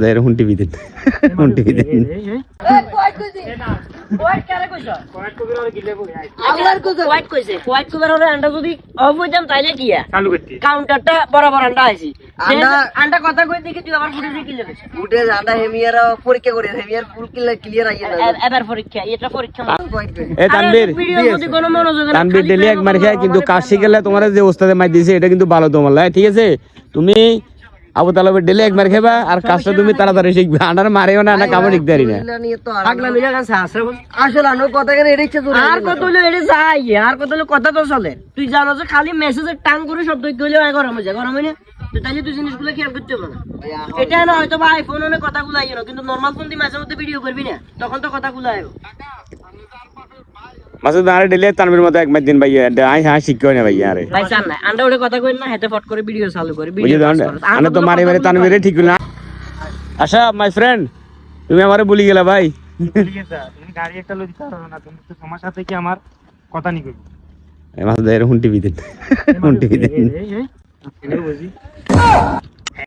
দেয় হুন টিভি দিন হুন টিভি দিন কাউন্টারটা বরাবর আন্ডা আইছি আন্ডা কথা কই দেখি তুই আবার ফুটে কি লেগেছে উঠে আন্ডা হেমিয়ার পরীক্ষা করে হেমিয়ার ফুল ক্লিয়ার আইয়া না এবার পরীক্ষা এটা পরীক্ষা এ তানবীর ভিডিওর প্রতি কোনো মনোযোগ না তানবীর ডেলি একবার খায় কিন্তু কাজ শিখলে তোমার যে ওস্তাদে মাই দিয়েছে এটা কিন্তু ভালো তোমার লাই ঠিক আছে তুমি আবু তালেবের ডেলি একবার খাবা আর কাজটা তুমি তাড়াতাড়ি শিখবে আন্ডার মারেও না না কামড় শিখতে পারি না নিয়ে তো আগলা মিলা গান শাস্ত্র আসলে আনো কথা কেন এড়িচ্ছে তো আর কত হলো এটা যাই আর কত হলো কথা তো চলে তুই জানো যে খালি মেসেজের টাং করে শব্দ কইলে গরম হয়ে যায় গরম হয় না তো তাইলে তুই জিনিসগুলো খেয়াল করতে হবে না এটা না হয়তো বা আইফোন অনেক কথাগুলো আইও না কিন্তু নরমাল ফোন দিয়ে মাঝে মধ্যে ভিডিও করবি না তখন তো কথাগুলো আইও মাসুদ আরে ডেলি তানবীর মতো একবার দিন ভাই আই হ্যাঁ শিখবে না ভাই আরে ভাই চান না আন্ডা ওরে কথা কই না হেতে ফট করে ভিডিও চালু করে বুঝে ভিডিও দাও আনে তো মারি মারি তানবীরে ঠিক না আচ্ছা মাই ফ্রেন্ড তুমি আমারে ভুলি গেলা ভাই তুমি গাড়ি একটা লই দিতে পারো না তুমি তো তোমার সাথে কি আমার কথা নি কই মাসুদ হুন টিভি দিন হুন টিভি দিন এই বুঝি